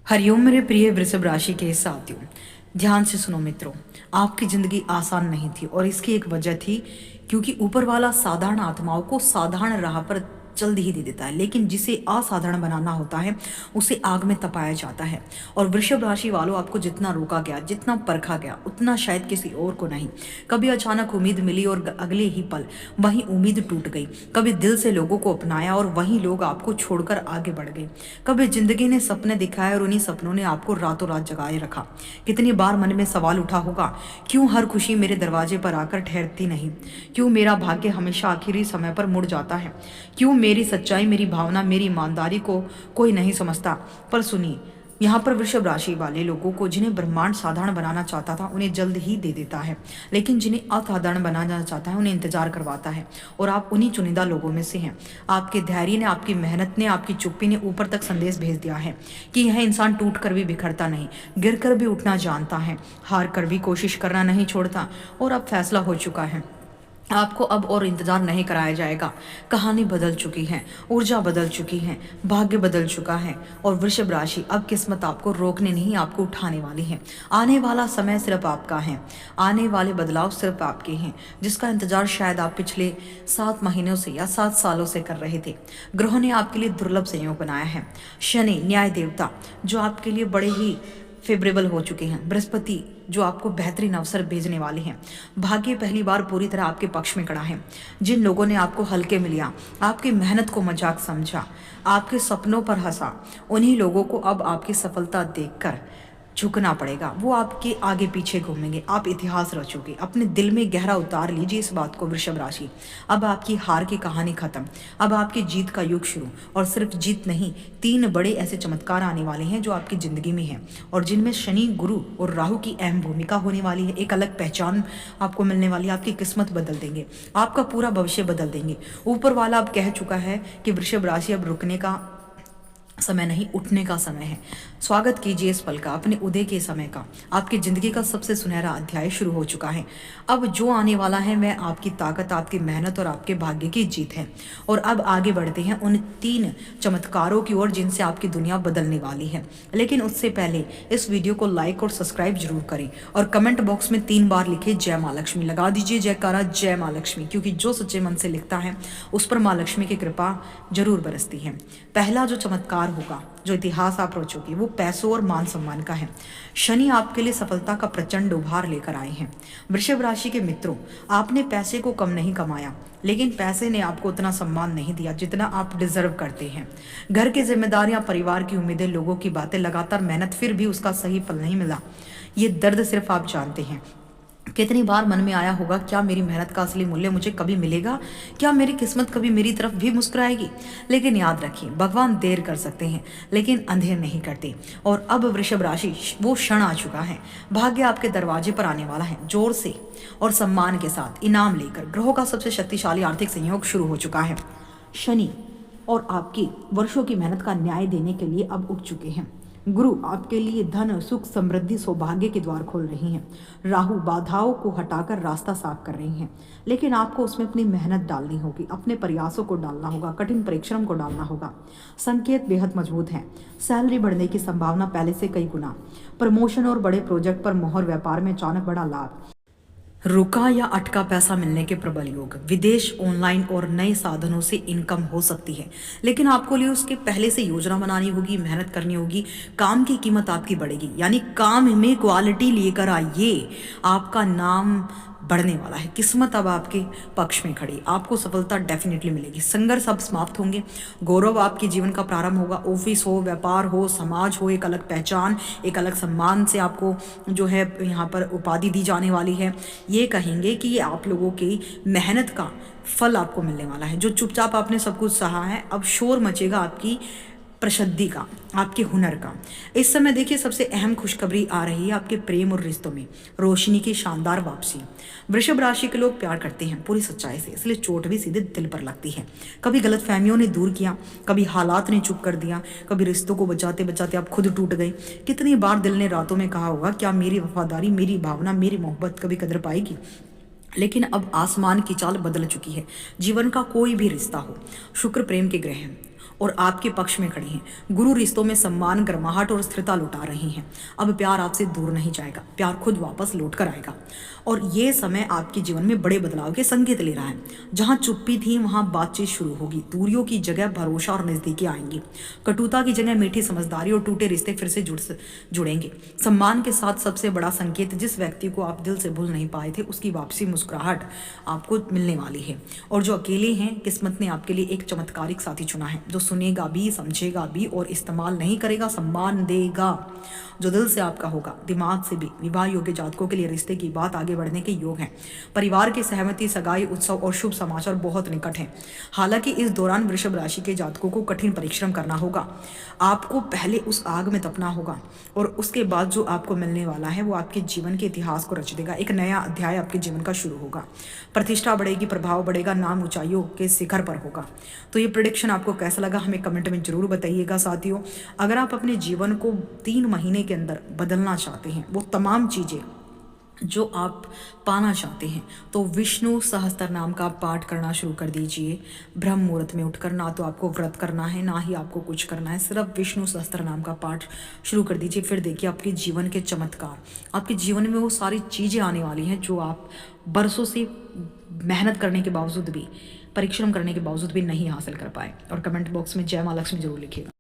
हरिओम मेरे प्रिय वृषभ राशि के साथियों, ध्यान से सुनो मित्रों। आपकी जिंदगी आसान नहीं थी और इसकी एक वजह थी, क्योंकि ऊपर वाला साधारण आत्माओं को साधारण राह पर जल्द ही दे देता है, लेकिन जिसे असाधारण बनाना होता है उसे आग में तपाया जाता है। और वृषभ राशि वालों, आपको जितना रोका गया, जितना परखा गया, उतना शायद किसी और को नहीं। कभी अचानक उम्मीद मिली और अगले ही पल वही उम्मीद टूट गई। कभी दिल से लोगों को अपनाया और वही लोग आपको छोड़कर आगे बढ़ गए। कभी जिंदगी ने सपने दिखाए और उन्हीं सपनों ने आपको रातों रात जगाए रखा। कितनी बार मन में सवाल उठा होगा, क्यों हर खुशी मेरे दरवाजे पर आकर ठहरती नहीं? क्यों मेरा भाग्य हमेशा आखिरी समय पर मुड़ जाता है? क्यों मेरी सच्चाई, मेरी भावना, मेरी ईमानदारी को कोई नहीं समझता? पर सुनिए, यहाँ पर वृषभ राशि वाले लोगों को, जिन्हें ब्रह्मांड साधारण बनाना चाहता था, उन्हें जल्द ही दे देता है, लेकिन जिन्हें असाधारण बनाना चाहता है उन्हें इंतजार करवाता है। और आप उन्हीं चुनिंदा लोगों में से हैं। आपके धैर्य ने, आपकी मेहनत ने, आपकी चुप्पी ने ऊपर तक संदेश भेज दिया है कि यह इंसान टूट कर भी बिखरता नहीं, गिर कर भी उठना जानता है, हार कर भी कोशिश करना नहीं छोड़ता। और अब फैसला हो चुका है, आपको अब और इंतजार नहीं कराया जाएगा। कहानी बदल चुकी है, ऊर्जा बदल चुकी है, भाग्य बदल चुका है। और वृषभ राशि, अब किस्मत आपको रोकने नहीं, आपको उठाने वाली है। आने वाला समय सिर्फ आपका है, आने वाले बदलाव सिर्फ आपके हैं, जिसका इंतजार शायद आप पिछले 7 महीनों से या 7 सालों से कर रहे थे। ग्रहों ने आपके लिए दुर्लभ संयोग बनाया है। शनि न्याय देवता, जो आपके लिए बड़े ही फेवरेबल हो चुके हैं। बृहस्पति, जो आपको बेहतरीन अवसर भेजने वाले हैं। भाग्य पहली बार पूरी तरह आपके पक्ष में खड़ा है। जिन लोगों ने आपको हल्के में लिया, आपकी मेहनत को मजाक समझा, आपके सपनों पर हंसा, उन्हीं लोगों को अब आपकी सफलता देखकर झुकना पड़ेगा। वो आपके आगे पीछे घूमेंगे, आप इतिहास रचोगे। अपने दिल में गहरा उतार लीजिए इस बात को वृषभ राशि। अब आपकी हार की कहानी खत्म, अब आपकी जीत का युग शुरू। और सिर्फ जीत नहीं, 3 बड़े ऐसे चमत्कार आने वाले हैं जो आपकी जिंदगी में हैं, और जिनमें शनि, गुरु और राहु की अहम भूमिका होने वाली है। एक अलग पहचान आपको मिलने वाली है, आपकी किस्मत बदल देंगे, आपका पूरा भविष्य बदल देंगे। ऊपर वाला अब कह चुका है कि वृषभ राशि, अब रुकने का समय नहीं, उठने का समय है। स्वागत कीजिए इस पल का, अपने उदय के समय का। आपकी जिंदगी का सबसे सुनहरा अध्याय शुरू हो चुका है। अब जो आने वाला है वह आपकी ताकत, आपकी मेहनत और आपके भाग्य की जीत है। और अब आगे बढ़ते हैं उन 3 चमत्कारों की ओर जिनसे आपकी दुनिया बदलने वाली है। लेकिन उससे पहले इस वीडियो को लाइक और सब्सक्राइब जरूर करें, और कमेंट बॉक्स में 3 बार लिखे जय माँ लक्ष्मी, लगा दीजिए जयकारा जय माँ लक्ष्मी, क्योंकि जो सच्चे मन से लिखता है उस पर माँ लक्ष्मी की कृपा जरूर बरसती है। पहला जो चमत्कार होगा, जो इतिहास आप रचोगे, वो पैसों और मान सम्मान का है। शनि आपके लिए सफलता का प्रचंड उभार लेकर आए हैं। वृषभ राशि के मित्रों, आपने पैसे को कम नहीं कमाया, लेकिन पैसे ने आपको उतना सम्मान नहीं दिया जितना आप डिजर्व करते हैं। घर की जिम्मेदारियां, परिवार की उम्मीदें, लोगों की बातें, लगातार मेहनत, फिर भी उसका सही फल नहीं मिला। ये दर्द सिर्फ आप जानते हैं। कितनी बार मन में आया होगा, क्या मेरी मेहनत का असली मूल्य मुझे कभी मिलेगा? क्या मेरी किस्मत कभी मेरी तरफ भी मुस्कुराएगी? लेकिन याद रखिए, भगवान देर कर सकते हैं लेकिन अंधेर नहीं करते। और अब वृषभ राशि, वो क्षण आ चुका है। भाग्य आपके दरवाजे पर आने वाला है, जोर से और सम्मान के साथ इनाम लेकर। ग्रहों का सबसे शक्तिशाली आर्थिक संयोग शुरू हो चुका है। शनि और आपकी वर्षों की मेहनत का न्याय देने के लिए अब उठ चुके हैं। गुरु आपके लिए धन, सुख, समृद्धि, सौभाग्य के द्वार खोल रही हैं। राहु बाधाओं को हटाकर रास्ता साफ कर रही हैं, लेकिन आपको उसमें अपनी मेहनत डालनी होगी, अपने प्रयासों को डालना होगा, कठिन परिश्रम को डालना होगा। संकेत बेहद मजबूत हैं। सैलरी बढ़ने की संभावना पहले से कई गुना, प्रमोशन और बड़े प्रोजेक्ट पर मोहर, व्यापार में अचानक बड़ा लाभ, रुका या अटका पैसा मिलने के प्रबल योग, विदेश, ऑनलाइन और नए साधनों से इनकम हो सकती है। लेकिन आपको लिए उसके पहले से योजना बनानी होगी, मेहनत करनी होगी। काम की कीमत आपकी बढ़ेगी, यानी काम में क्वालिटी लेकर आइए। आपका नाम बढ़ने वाला है। किस्मत अब आपके पक्ष में खड़ी, आपको सफलता डेफिनेटली मिलेगी। संघर्ष अब समाप्त होंगे, गौरव आपके जीवन का प्रारंभ होगा। ऑफिस हो, व्यापार हो, समाज हो, एक अलग पहचान, एक अलग सम्मान से आपको जो है यहाँ पर उपाधि दी जाने वाली है। ये कहेंगे कि ये आप लोगों की मेहनत का फल आपको मिलने वाला है। जो चुपचाप आपने सब कुछ सहा है, अब शोर मचेगा आपकी प्रसिद्धि का, आपके हुनर का। इस समय देखिए, सबसे अहम खुशखबरी आ रही है आपके प्रेम और रिश्तों में रोशनी की शानदार वापसी। वृषभ राशि के लोग प्यार करते हैं पूरी सच्चाई से, इसलिए चोट भी सीधे दिल पर लगती है। कभी गलतफहमियों ने दूर किया, कभी हालात ने चुप कर दिया, कभी रिश्तों को बचाते बचाते आप खुद टूट गए। कितनी बार दिल ने रातों में कहा होगा, क्या मेरी वफादारी, मेरी भावना, मेरी मोहब्बत कभी कदर पाएगी? लेकिन अब आसमान की चाल बदल चुकी है। जीवन का कोई भी रिश्ता हो, शुक्र प्रेम के ग्रह हैं, और आपके पक्ष में खड़ी हैं। गुरु रिश्तों में सम्मान, गर्माहट और स्थिरता लौटा रही हैं। अब प्यार आपसे दूर नहीं जाएगा, प्यार खुद वापस लौट कर आएगा। और ये समय आपके जीवन में बड़े बदलाव के संकेत ले रहा है। जहाँ चुप्पी थी वहाँ बातचीत शुरू होगी। दूरियों की जगह भरोसा और नजदीकी आएंगी। कटुता की जगह मीठी समझदारी और टूटे रिश्ते फिर से जुड़ेंगे। सम्मान के साथ सबसे बड़ा संकेत, जिस व्यक्ति को आप दिल से भूल नहीं पाए थे उसकी वापसी मुस्कुराहट आपको मिलने वाली है। और जो अकेले हैं, किस्मत ने आपके लिए एक चमत्कारिक साथी चुना है जो सुनेगा भी, समझेगा भी और इस्तेमाल नहीं करेगा, सम्मान देगा। जो दिल से आपका होगा, दिमाग से भी। विवाह योग्य जातकों के लिए रिश्ते की बात आगे बढ़ने के योग हैं। परिवार की सहमति, सगाई, उत्सव और शुभ समाचार बहुत निकट हैं। हालांकि इस दौरान वृषभ राशि के जातकों को कठिन परिश्रम करना होगा। आपको पहले उस आग में तपना होगा और उसके बाद जो आपको मिलने वाला है वो आपके जीवन के इतिहास को रच देगा। एक नया अध्याय आपके जीवन का शुरू होगा। प्रतिष्ठा बढ़ेगी, प्रभाव बढ़ेगा, नाम ऊंचाइयों के शिखर पर होगा। तो ये प्रेडिक्शन आपको कैसा लगा हमें कमेंट में जरूर बताइएगा साथियों। अगर आप अपने जीवन को 3 महीने के अंदर बदलना चाहते हैं, वो तमाम चीज़ें जो आप पाना चाहते हैं, तो विष्णु सहस्त्र नाम का पाठ करना शुरू कर दीजिए। ब्रह्म मुहूर्त में उठकर, ना तो आपको व्रत करना है ना ही आपको कुछ करना है, सिर्फ विष्णु सहस्त्र नाम का पाठ शुरू कर दीजिए। फिर देखिए आपके जीवन के चमत्कार, आपके जीवन में वो सारी चीज़ें आने वाली हैं जो आप बरसों से मेहनत करने के बावजूद भी, परिश्रम करने के बावजूद भी नहीं हासिल कर पाए। और कमेंट बॉक्स में जय माँ लक्ष्मी जरूर लिखिएगा।